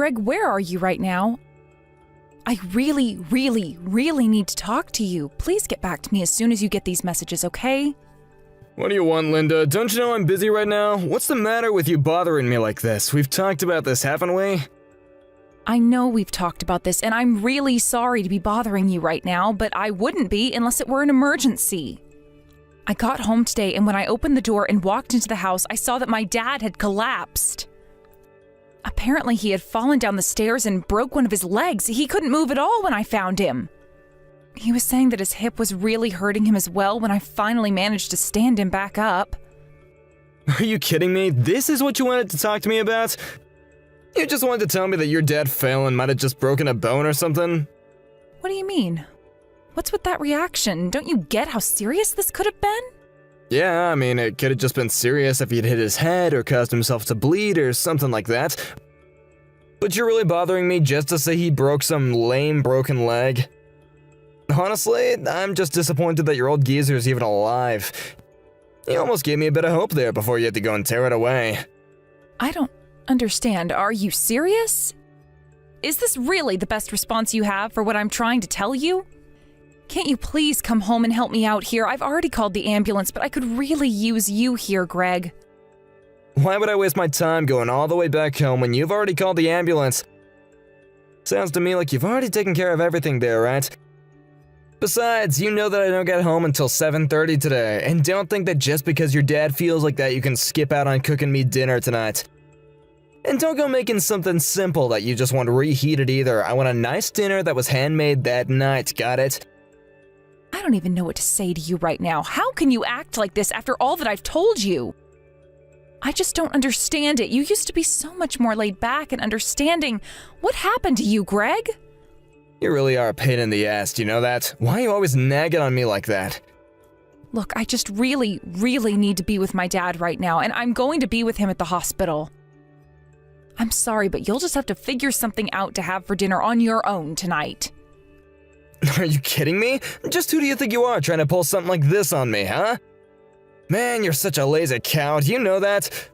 Greg, where are you right now? I really need to talk to you. Please get back to me as soon as you get these messages, okay? What do you want, Linda? Don't you know I'm busy right now? What's the matter with you bothering me like this? We've talked about this, haven't we? I know we've talked about this, and I'm really sorry to be bothering you right now, but I wouldn't be unless it were an emergency. I got home today, and when I opened the door and walked into the house, I saw that my dad had collapsed. Apparently, he had fallen down the stairs and broke one of his legs. He couldn't move at all when I found him. He was saying that his hip was really hurting him as well when I finally managed to stand him back up. Are you kidding me? This is what you wanted to talk to me about? You just wanted to tell me that your dad fell and might have just broken a bone or something? What do you mean? What's with that reaction? Don't you get how serious this could have been? Yeah, I mean, it could have just been serious if he'd hit his head or caused himself to bleed or something like that. But you're really bothering me just to say he broke some lame broken leg? Honestly, I'm just disappointed that your old geezer is even alive. You almost gave me a bit of hope there before you had to go and tear it away. I don't understand. Are you serious? Is this really the best response you have for what I'm trying to tell you? Can't you please come home and help me out here? I've already called the ambulance, but I could really use you here, Greg. Why would I waste my time going all the way back home when you've already called the ambulance? Sounds to me like you've already taken care of everything there, right? Besides, you know that I don't get home until 7:30 today, and don't think that just because your dad feels like that you can skip out on cooking me dinner tonight. And don't go making something simple that you just want reheated either. I want a nice dinner that was handmade that night, got it? I don't even know what to say to you right now. How can you act like this after all that I've told you? I just don't understand it. You used to be so much more laid back and understanding. What happened to you, Greg? You really are a pain in the ass, do you know that? Why are you always nagging on me like that? Look, I just really need to be with my dad right now, and I'm going to be with him at the hospital. I'm sorry, but you'll just have to figure something out to have for dinner on your own tonight. Are you kidding me? Just who do you think you are trying to pull something like this on me, huh? Man, you're such a lazy cow, do you know that?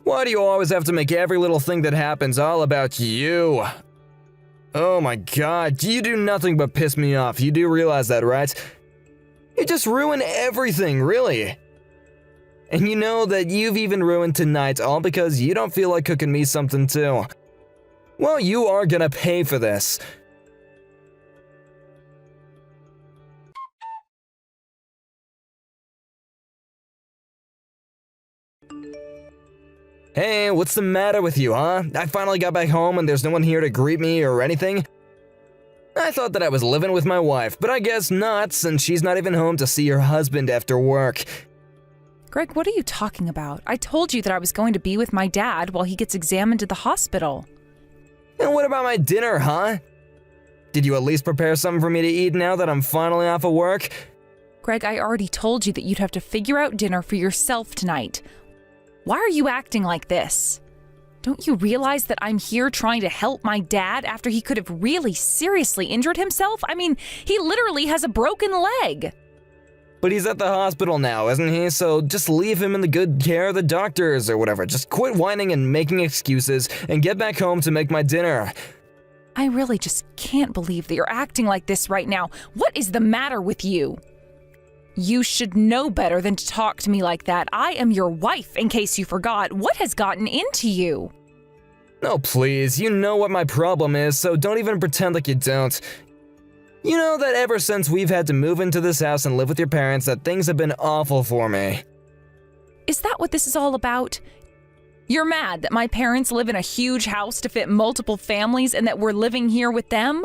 Why do you always have to make every little thing that happens all about you? Oh my god, you do nothing but piss me off, you do realize that, right? You just ruin everything, really. And you know that you've even ruined tonight all because you don't feel like cooking me something too. Well, you are gonna pay for this. Hey, what's the matter with you, huh? I finally got back home and there's no one here to greet me or anything. I thought that I was living with my wife, but I guess not, since she's not even home to see her husband after work. Greg, what are you talking about? I told you that I was going to be with my dad while he gets examined at the hospital. And what about my dinner, huh? Did you at least prepare something for me to eat now that I'm finally off of work? Greg, I already told you that you'd have to figure out dinner for yourself tonight. Why are you acting like this? Don't you realize that I'm here trying to help my dad after he could have really seriously injured himself? I mean, he literally has a broken leg. But he's at the hospital now, isn't he? So just leave him in the good care of the doctors or whatever. Just quit whining and making excuses and get back home to make my dinner. I really just can't believe that you're acting like this right now. What is the matter with you? You should know better than to talk to me like that. I am your wife, in case you forgot. What has gotten into you? No, please, you know what my problem is, so don't even pretend like you don't. You know that ever since we've had to move into this house and live with your parents, that things have been awful for me. Is that what this is all about? You're mad that my parents live in a huge house to fit multiple families and that we're living here with them?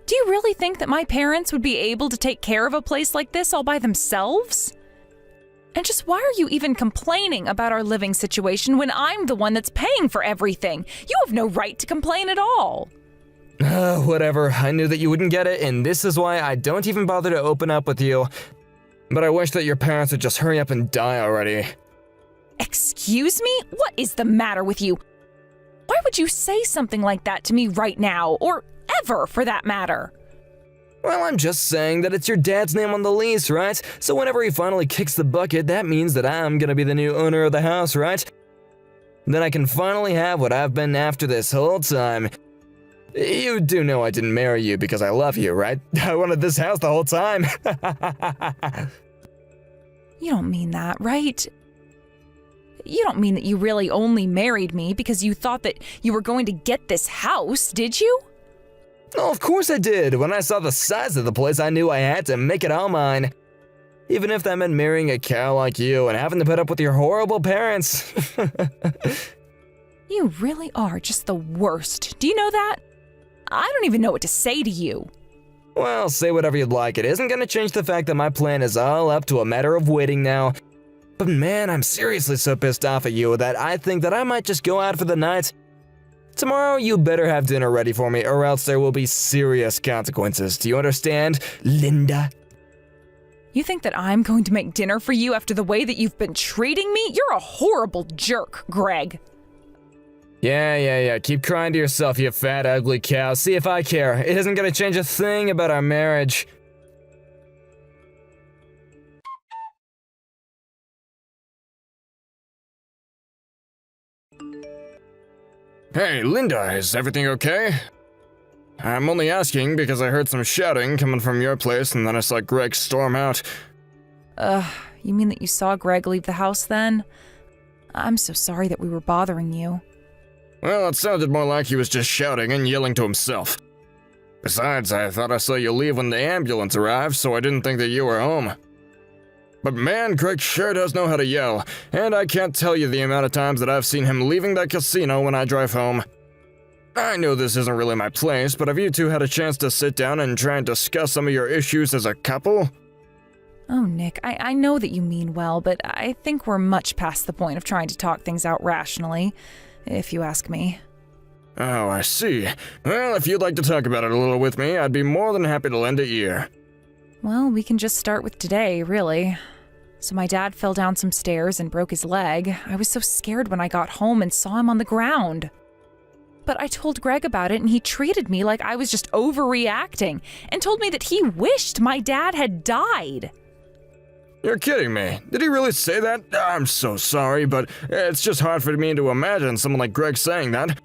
Do you really think that my parents would be able to take care of a place like this all by themselves? And just why are you even complaining about our living situation when I'm the one that's paying for everything? You have no right to complain at all. Whatever, I knew that you wouldn't get it, and this is why I don't even bother to open up with you. But I wish that your parents would just hurry up and die already. Excuse me? What is the matter with you? Why would you say something like that to me right now, or ever for that matter? Well, I'm just saying that it's your dad's name on the lease, right? So whenever he finally kicks the bucket, that means that I'm gonna be the new owner of the house, right? Then I can finally have what I've been after this whole time. You do know I didn't marry you because I love you, right? I wanted this house the whole time. You don't mean that, right? You don't mean that you really only married me because you thought that you were going to get this house, did you? Oh, of course I did. When I saw the size of the place, I knew I had to make it all mine. Even if that meant marrying a cow like you and having to put up with your horrible parents. You really are just the worst. Do you know that? I don't even know what to say to you. Well, say whatever you'd like. It isn't gonna change the fact that my plan is all up to a matter of waiting now. But man, I'm seriously so pissed off at you that I think that I might just go out for the night. Tomorrow, you better have dinner ready for me, or else there will be serious consequences. Do you understand, Linda? You think that I'm going to make dinner for you after the way that you've been treating me? You're a horrible jerk, Greg. Yeah. Keep crying to yourself, you fat, ugly cow. See if I care. It isn't gonna change a thing about our marriage. Hey, Linda, is everything okay? I'm only asking because I heard some shouting coming from your place and then I saw Greg storm out. You mean that you saw Greg leave the house then? I'm so sorry that we were bothering you. Well, it sounded more like he was just shouting and yelling to himself. Besides, I thought I saw you leave when the ambulance arrived, so I didn't think that you were home. But man, Greg sure does know how to yell, and I can't tell you the amount of times that I've seen him leaving that casino when I drive home. I know this isn't really my place, but have you two had a chance to sit down and try and discuss some of your issues as a couple? Oh, Nick, I know that you mean well, but I think we're much past the point of trying to talk things out rationally, if you ask me. Oh, I see. Well, if you'd like to talk about it a little with me, I'd be more than happy to lend a ear. Well, we can just start with today, really. So my dad fell down some stairs and broke his leg. I was so scared when I got home and saw him on the ground. But I told Greg about it and he treated me like I was just overreacting and told me that he wished my dad had died. You're kidding me. Did he really say that? I'm so sorry, but it's just hard for me to imagine someone like Greg saying that.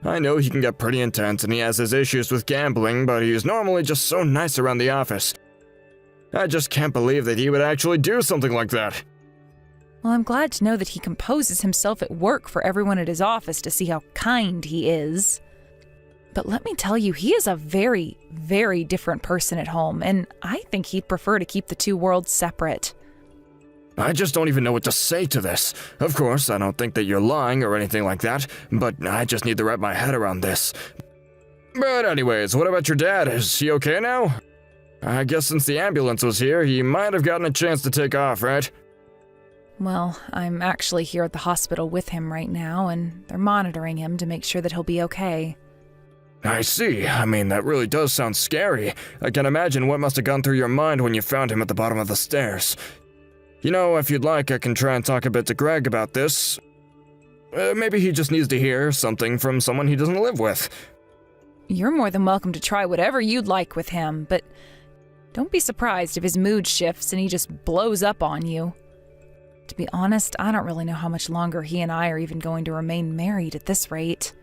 I know he can get pretty intense and he has his issues with gambling, but he's normally just so nice around the office. I just can't believe that he would actually do something like that. Well, I'm glad to know that he composes himself at work for everyone at his office to see how kind he is. But let me tell you, he is a very, very different person at home, and I think he'd prefer to keep the two worlds separate. I just don't even know what to say to this. Of course, I don't think that you're lying or anything like that, but I just need to wrap my head around this. But anyways, what about your dad? Is he okay now? I guess since the ambulance was here, he might have gotten a chance to take off, right? Well, I'm actually here at the hospital with him right now, and they're monitoring him to make sure that he'll be okay. I see. I mean, that really does sound scary. I can imagine what must have gone through your mind when you found him at the bottom of the stairs. You know, if you'd like, I can try and talk a bit to Greg about this. Maybe he just needs to hear something from someone he doesn't live with. You're more than welcome to try whatever you'd like with him, but don't be surprised if his mood shifts and he just blows up on you. To be honest, I don't really know how much longer he and I are even going to remain married at this rate.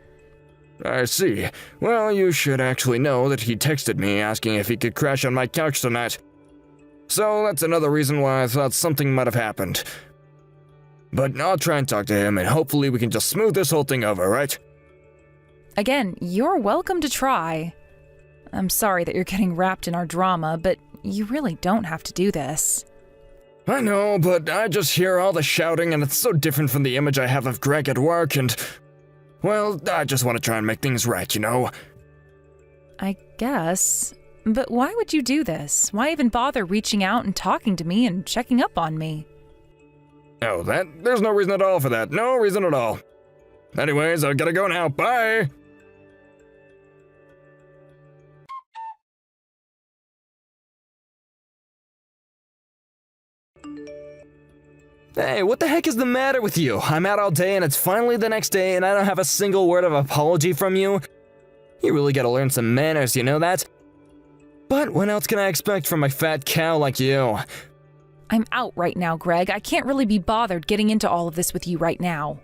I see. Well, you should actually know that he texted me asking if he could crash on my couch tonight. So that's another reason why I thought something might have happened. But I'll try and talk to him and hopefully we can just smooth this whole thing over, right? Again, you're welcome to try. I'm sorry that you're getting wrapped in our drama, but you really don't have to do this. I know, but I just hear all the shouting and it's so different from the image I have of Greg at work and... well, I just want to try and make things right, you know? I guess. But why would you do this? Why even bother reaching out and talking to me and checking up on me? Oh, there's no reason at all for that. No reason at all. Anyways, I gotta go now. Bye! Hey, what the heck is the matter with you? I'm out all day and it's finally the next day and I don't have a single word of apology from you? You really gotta learn some manners, you know that? But what else can I expect from a fat cow like you? I'm out right now, Greg. I can't really be bothered getting into all of this with you right now.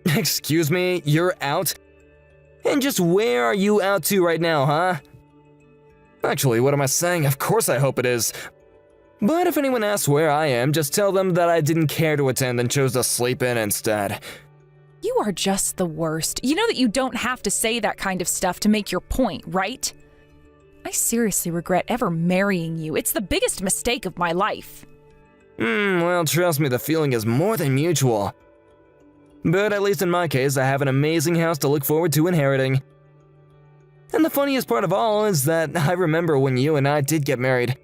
Excuse me, you're out? And just where are you out to right now, huh? Actually, what am I saying? Of course I hope it is. But if anyone asks where I am, just tell them that I didn't care to attend and chose to sleep in instead. You are just the worst. You know that you don't have to say that kind of stuff to make your point, right? I seriously regret ever marrying you. It's the biggest mistake of my life. Well, trust me, the feeling is more than mutual. But at least in my case, I have an amazing house to look forward to inheriting. And the funniest part of all is that I remember when you and I did get married.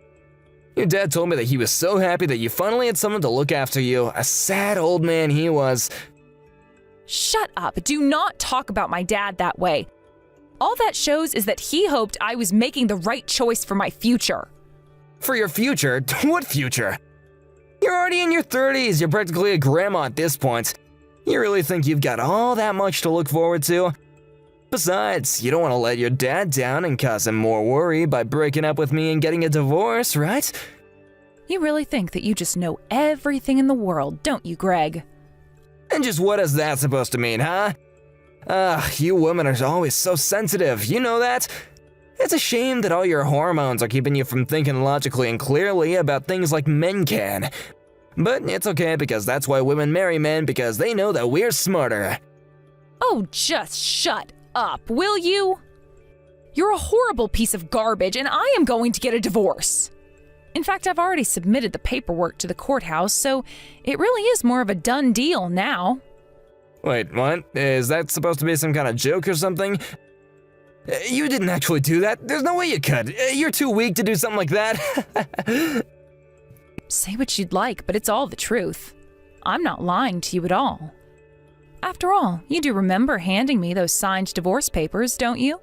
Your dad told me that he was so happy that you finally had someone to look after you. A sad old man he was. Shut up. Do not talk about my dad that way. All that shows is that he hoped I was making the right choice for my future. For your future? What future? You're already in your 30s. You're practically a grandma at this point. You really think you've got all that much to look forward to? Besides, you don't want to let your dad down and cause him more worry by breaking up with me and getting a divorce, right? You really think that you just know everything in the world, don't you, Greg? And just what is that supposed to mean, huh? You women are always so sensitive, you know that? It's a shame that all your hormones are keeping you from thinking logically and clearly about things like men can. But it's okay because that's why women marry men, because they know that we're smarter. Oh, just shut up, will you? You're a horrible piece of garbage, and I am going to get a divorce. In fact, I've already submitted the paperwork to the courthouse, so it really is more of a done deal now. Wait, what? Is that supposed to be some kind of joke or something? You didn't actually do that. There's no way you could. You're too weak to do something like that. Say what you'd like, but it's all the truth. I'm not lying to you at all. After all, you do remember handing me those signed divorce papers, don't you?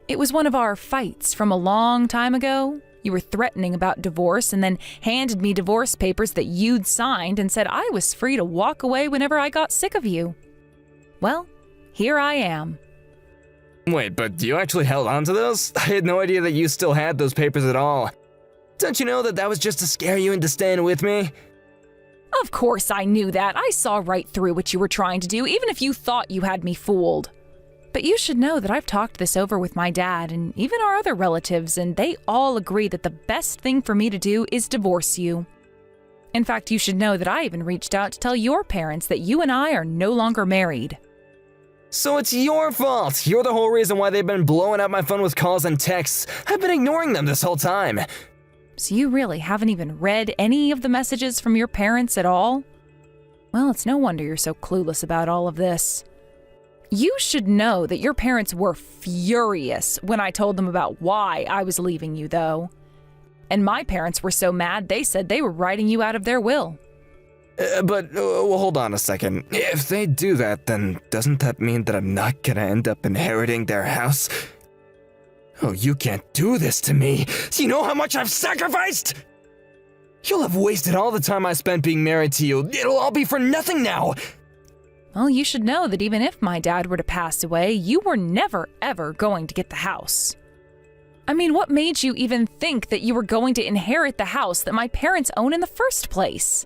It was one of our fights from a long time ago. You were threatening about divorce and then handed me divorce papers that you'd signed and said I was free to walk away whenever I got sick of you. Well, here I am. Wait, but you actually held on to those? I had no idea that you still had those papers at all. Don't you know that that was just to scare you into staying with me? Of course I knew that. I saw right through what you were trying to do, even if you thought you had me fooled. But you should know that I've talked this over with my dad and even our other relatives, and they all agree that the best thing for me to do is divorce you. In fact, you should know that I even reached out to tell your parents that you and I are no longer married. So it's your fault. You're the whole reason why they've been blowing up my phone with calls and texts. I've been ignoring them this whole time. So you really haven't even read any of the messages from your parents at all? Well, it's no wonder you're so clueless about all of this. You should know that your parents were furious when I told them about why I was leaving you, though. And my parents were so mad they said they were writing you out of their will. Well, hold on a second. If they do that, then doesn't that mean that I'm not gonna end up inheriting their house? Oh, you can't do this to me. Do you know how much I've sacrificed? You'll have wasted all the time I spent being married to you. It'll all be for nothing now. Well, you should know that even if my dad were to pass away, you were never, ever going to get the house. I mean, what made you even think that you were going to inherit the house that my parents own in the first place?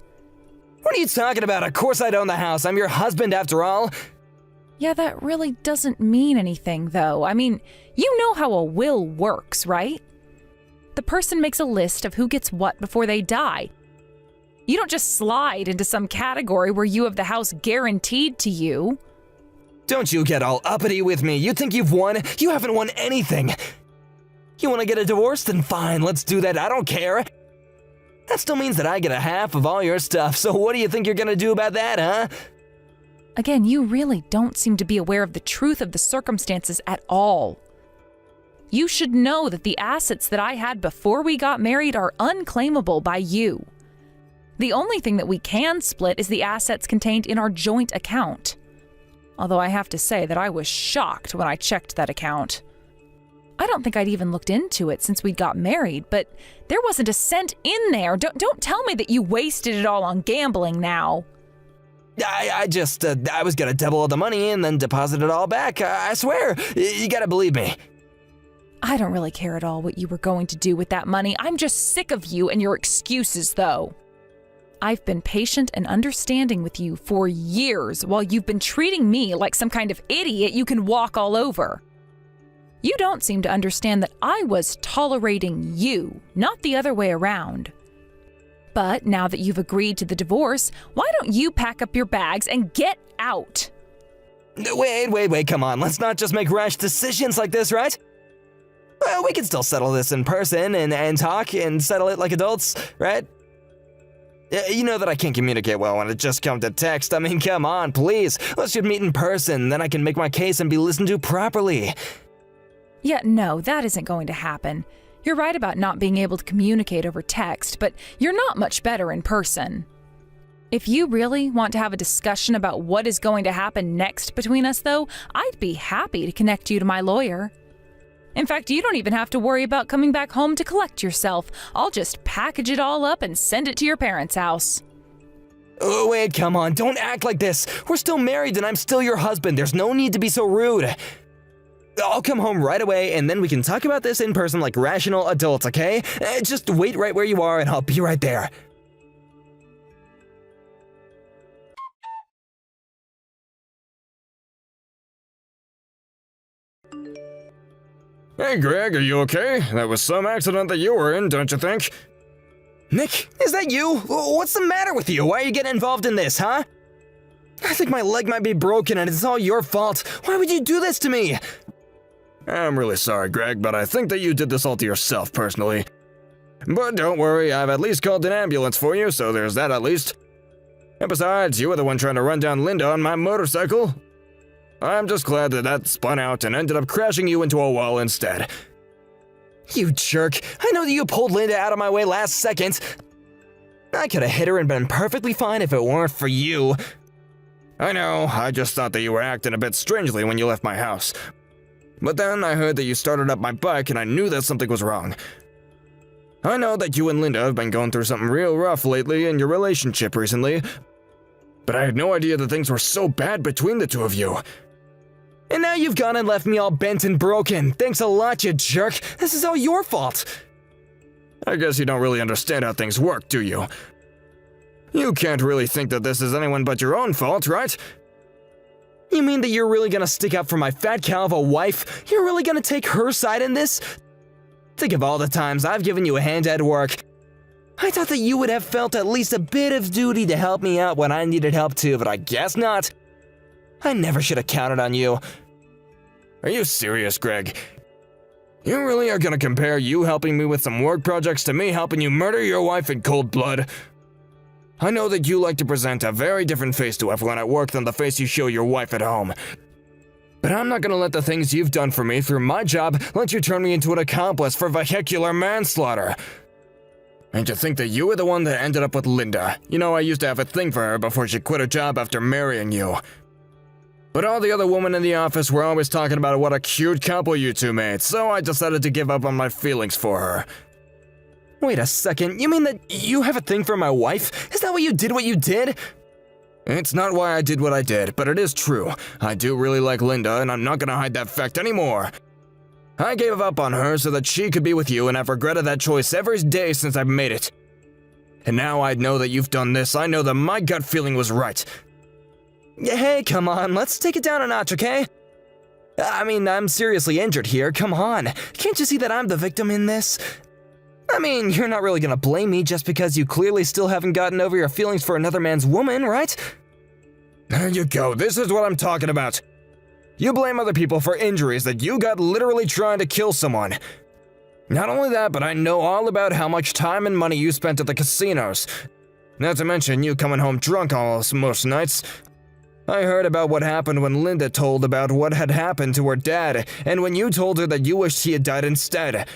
What are you talking about? Of course I'd own the house. I'm your husband after all. Yeah, that really doesn't mean anything, though. I mean, you know how a will works, right? The person makes a list of who gets what before they die. You don't just slide into some category where you have the house guaranteed to you. Don't you get all uppity with me. You think you've won? You haven't won anything. You want to get a divorce? Then fine, let's do that. I don't care. That still means that I get a half of all your stuff, so what do you think you're gonna do about that, huh? Again, you really don't seem to be aware of the truth of the circumstances at all. You should know that the assets that I had before we got married are unclaimable by you. The only thing that we can split is the assets contained in our joint account. Although I have to say that I was shocked when I checked that account. I don't think I'd even looked into it since we'd got married, but there wasn't a cent in there. Don't tell me that you wasted it all on gambling now. I was gonna double all the money and then deposit it all back. I swear. You gotta believe me. I don't really care at all what you were going to do with that money. I'm just sick of you and your excuses, though. I've been patient and understanding with you for years while you've been treating me like some kind of idiot you can walk all over. You don't seem to understand that I was tolerating you, not the other way around. But now that you've agreed to the divorce, why don't you pack up your bags and get out? Wait, come on. Let's not just make rash decisions like this, right? Well, we can still settle this in person and talk and settle it like adults, right? You know that I can't communicate well when it just comes to text. I mean, come on, please. Let's just meet in person, then I can make my case and be listened to properly. Yeah, no, that isn't going to happen. You're right about not being able to communicate over text, but you're not much better in person. If you really want to have a discussion about what is going to happen next between us, though, I'd be happy to connect you to my lawyer. In fact, you don't even have to worry about coming back home to collect yourself. I'll just package it all up and send it to your parents' house. Oh, wait, come on. Don't act like this. We're still married and I'm still your husband. There's no need to be so rude. I'll come home right away, and then we can talk about this in person like rational adults, okay? Just wait right where you are, and I'll be right there. Hey, Greg, are you okay? That was some accident that you were in, don't you think? Nick, is that you? What's the matter with you? Why are you getting involved in this, huh? I think my leg might be broken, and it's all your fault. Why would you do this to me? I'm really sorry, Greg, but I think that you did this all to yourself, personally. But don't worry, I've at least called an ambulance for you, so there's that at least. And besides, you were the one trying to run down Linda on my motorcycle. I'm just glad that spun out and ended up crashing you into a wall instead. You jerk. I know that you pulled Linda out of my way last second. I could have hit her and been perfectly fine if it weren't for you. I know, I just thought that you were acting a bit strangely when you left my house. But then I heard that you started up my bike and I knew that something was wrong. I know that you and Linda have been going through something real rough lately in your relationship recently, but I had no idea that things were so bad between the two of you. And now you've gone and left me all bent and broken. Thanks a lot, you jerk. This is all your fault. I guess you don't really understand how things work, do you? You can't really think that this is anyone but your own fault, right? You mean that you're really gonna stick up for my fat cow of a wife? You're really gonna take her side in this? Think of all the times I've given you a hand at work. I thought that you would have felt at least a bit of duty to help me out when I needed help too, but I guess not. I never should have counted on you. Are you serious, Greg? You really are gonna compare you helping me with some work projects to me helping you murder your wife in cold blood? I know that you like to present a very different face to everyone at work than the face you show your wife at home. But I'm not gonna let the things you've done for me through my job let you turn me into an accomplice for vehicular manslaughter. And to think that you were the one that ended up with Linda. You know, I used to have a thing for her before she quit her job after marrying you. But all the other women in the office were always talking about what a cute couple you two made, so I decided to give up on my feelings for her. Wait a second, you mean that you have a thing for my wife? Is that why you did what you did? It's not why I did what I did, but it is true. I do really like Linda, and I'm not gonna hide that fact anymore. I gave up on her so that she could be with you, and I've regretted that choice every day since I've made it. And now I know that you've done this, I know that my gut feeling was right. Hey, come on, let's take it down a notch, okay? I mean, I'm seriously injured here, come on. Can't you see that I'm the victim in this? I mean, you're not really gonna blame me just because you clearly still haven't gotten over your feelings for another man's woman, right? There you go, this is what I'm talking about. You blame other people for injuries that you got literally trying to kill someone. Not only that, but I know all about how much time and money you spent at the casinos. Not to mention you coming home drunk almost most nights. I heard about what happened when Linda told about what had happened to her dad, and when you told her that you wished he had died instead.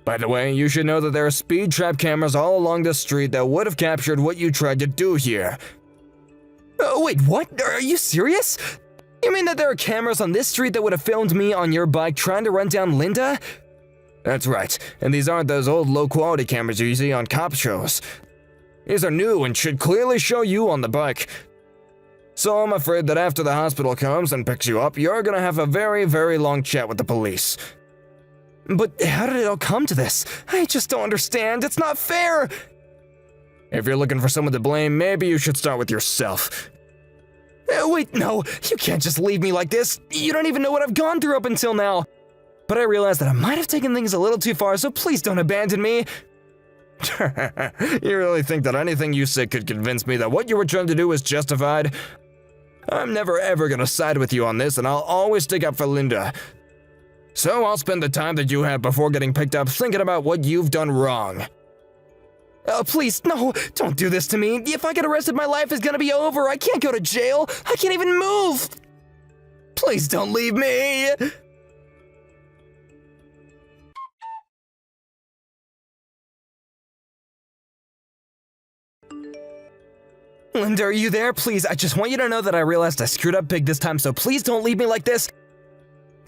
By the way, you should know that there are speed trap cameras all along the street that would have captured what you tried to do here. Wait, what? Are you serious? You mean that there are cameras on this street that would have filmed me on your bike trying to run down Linda? That's right, and these aren't those old low-quality cameras you see on cop shows. These are new and should clearly show you on the bike. So I'm afraid that after the hospital comes and picks you up, you're gonna have a very, very long chat with the police. But how did it all come to this? I just don't understand. It's not fair. If you're looking for someone to blame, maybe you should start with yourself. Wait, no, you can't just leave me like this. You don't even know what I've gone through up until now. But I realized that I might have taken things a little too far, so please don't abandon me. You really think that anything you say could convince me that what you were trying to do was justified? I'm never ever gonna side with you on this, and I'll always stick up for Linda. So I'll spend the time that you have before getting picked up thinking about what you've done wrong. Please, no, don't do this to me. If I get arrested, my life is gonna be over. I can't go to jail. I can't even move. Please don't leave me. Linda, are you there? Please, I just want you to know that I realized I screwed up big this time, so please don't leave me like this.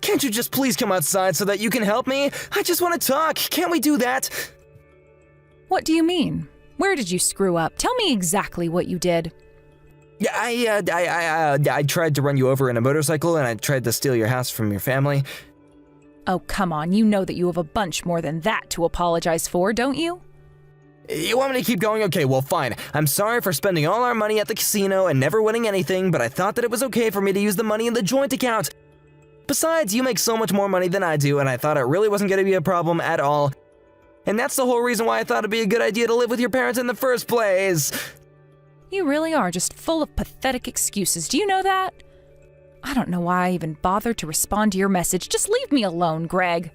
Can't you just please come outside so that you can help me? I just want to talk. Can't we do that? What do you mean? Where did you screw up? Tell me exactly what you did. Yeah, I tried to run you over in a motorcycle, and I tried to steal your house from your family. Oh, come on. You know that you have a bunch more than that to apologize for, don't you? You want me to keep going? Okay, well, fine. I'm sorry for spending all our money at the casino and never winning anything, but I thought that it was okay for me to use the money in the joint account. Besides, you make so much more money than I do, and I thought it really wasn't going to be a problem at all. And that's the whole reason why I thought it'd be a good idea to live with your parents in the first place. You really are just full of pathetic excuses. Do you know that? I don't know why I even bothered to respond to your message. Just leave me alone, Greg.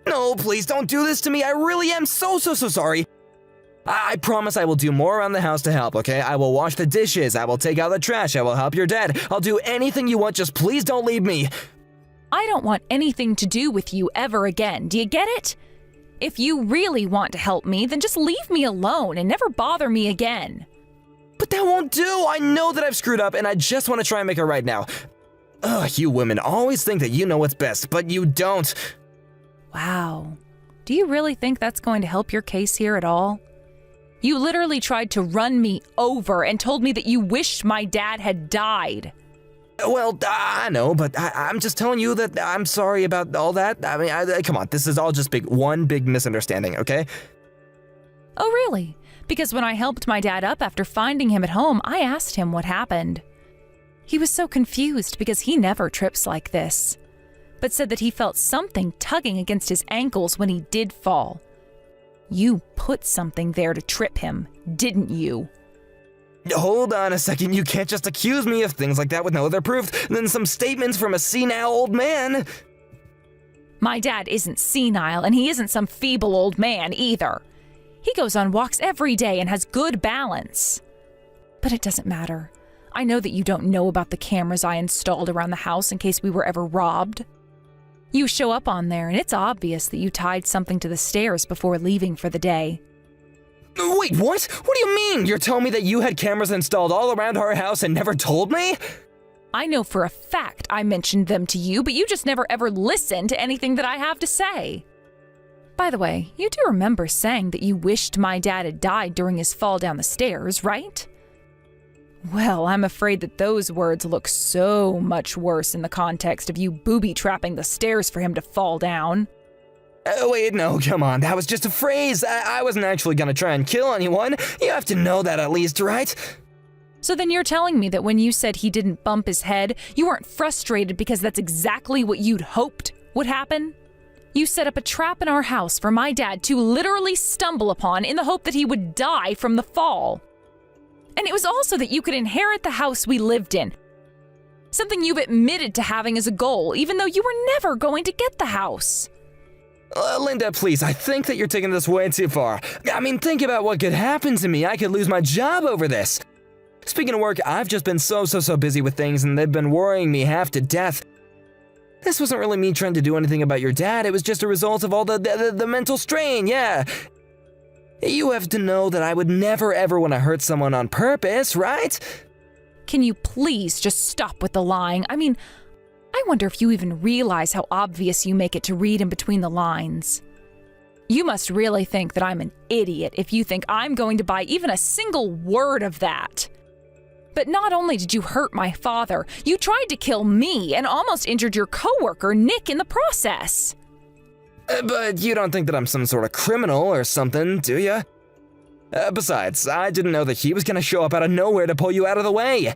No, please don't do this to me. I really am so sorry. I promise I will do more around the house to help, okay? I will wash the dishes, I will take out the trash, I will help your dad. I'll do anything you want, just please don't leave me. I don't want anything to do with you ever again. Do you get it? If you really want to help me, then just leave me alone and never bother me again. But that won't do. I know that I've screwed up, and I just want to try and make it right now. Ugh, you women always think that you know what's best, but you don't. Wow. Do you really think that's going to help your case here at all? You literally tried to run me over and told me that you wished my dad had died. Well, I know, but I'm just telling you that I'm sorry about all that. I mean, come on, this is all just one big misunderstanding, okay? Oh, really? Because when I helped my dad up after finding him at home, I asked him what happened. He was so confused because he never trips like this, but said that he felt something tugging against his ankles when he did fall. You put something there to trip him, didn't you? Hold on a second, you can't just accuse me of things like that with no other proof than some statements from a senile old man. My dad isn't senile, and he isn't some feeble old man either. He goes on walks every day and has good balance. But it doesn't matter. I know that you don't know about the cameras I installed around the house in case we were ever robbed. You show up on there, and it's obvious that you tied something to the stairs before leaving for the day. Wait, what? What do you mean? You're telling me that you had cameras installed all around our house and never told me? I know for a fact I mentioned them to you, but you just never ever listened to anything that I have to say. By the way, you do remember saying that you wished my dad had died during his fall down the stairs, right? Well, I'm afraid that those words look so much worse in the context of you booby-trapping the stairs for him to fall down. Wait, no, come on, that was just a phrase. I wasn't actually gonna try and kill anyone. You have to know that at least, right? So then you're telling me that when you said he didn't bump his head, you weren't frustrated because that's exactly what you'd hoped would happen? You set up a trap in our house for my dad to literally stumble upon in the hope that he would die from the fall. And it was also that you could inherit the house we lived in. Something you've admitted to having as a goal, even though you were never going to get the house. Linda, please, I think that you're taking this way too far. I mean, think about what could happen to me. I could lose my job over this. Speaking of work, I've just been so busy with things, and they've been worrying me half to death. This wasn't really me trying to do anything about your dad. It was just a result of all the mental strain, yeah. You have to know that I would never ever want to hurt someone on purpose, right? Can you please just stop with the lying? I mean, I wonder if you even realize how obvious you make it to read in between the lines. You must really think that I'm an idiot if you think I'm going to buy even a single word of that. But not only did you hurt my father, you tried to kill me and almost injured your coworker, Nick, in the process. But you don't think that I'm some sort of criminal or something, do ya? Besides, I didn't know that he was gonna show up out of nowhere to pull you out of the way.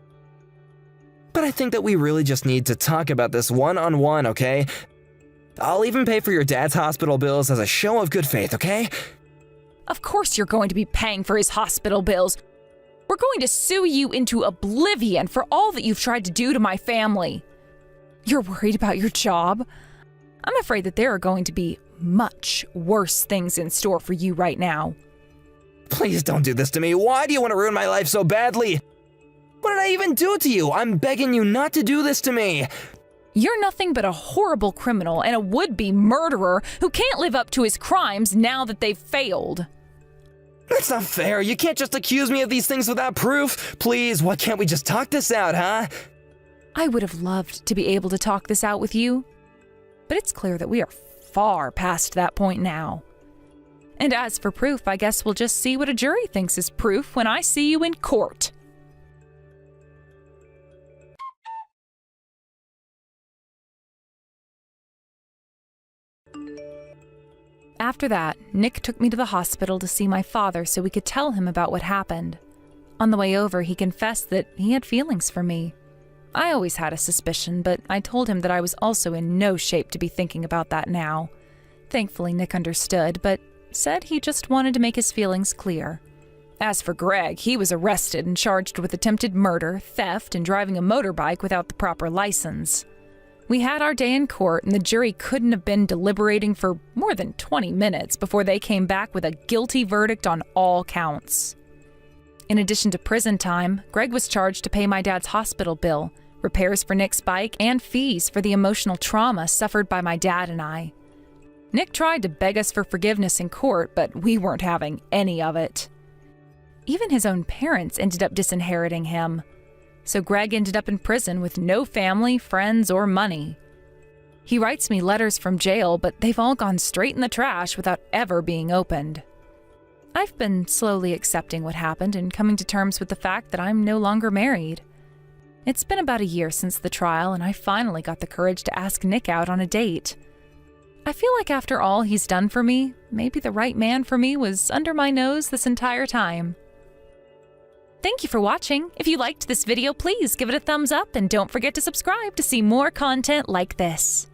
But I think that we really just need to talk about this one-on-one, okay? I'll even pay for your dad's hospital bills as a show of good faith, okay? Of course you're going to be paying for his hospital bills. We're going to sue you into oblivion for all that you've tried to do to my family. You're worried about your job? I'm afraid that there are going to be much worse things in store for you right now. Please don't do this to me. Why do you want to ruin my life so badly? What did I even do to you? I'm begging you not to do this to me. You're nothing but a horrible criminal and a would-be murderer who can't live up to his crimes now that they've failed. That's not fair. You can't just accuse me of these things without proof. Please, why can't we just talk this out, huh? I would have loved to be able to talk this out with you, but it's clear that we are far past that point now. And as for proof, I guess we'll just see what a jury thinks is proof when I see you in court. After that, Nick took me to the hospital to see my father so we could tell him about what happened. On the way over, he confessed that he had feelings for me. I always had a suspicion, but I told him that I was also in no shape to be thinking about that now. Thankfully, Nick understood, but said he just wanted to make his feelings clear. As for Greg, he was arrested and charged with attempted murder, theft, and driving a motorbike without the proper license. We had our day in court, and the jury couldn't have been deliberating for more than 20 minutes before they came back with a guilty verdict on all counts. In addition to prison time, Greg was charged to pay my dad's hospital bill, repairs for Nick's bike, and fees for the emotional trauma suffered by my dad and I. Nick tried to beg us for forgiveness in court, but we weren't having any of it. Even his own parents ended up disinheriting him. So Greg ended up in prison with no family, friends, or money. He writes me letters from jail, but they've all gone straight in the trash without ever being opened. I've been slowly accepting what happened and coming to terms with the fact that I'm no longer married. It's been about a year since the trial, and I finally got the courage to ask Nick out on a date. I feel like after all he's done for me, maybe the right man for me was under my nose this entire time. Thank you for watching. If you liked this video, please give it a thumbs up and don't forget to subscribe to see more content like this.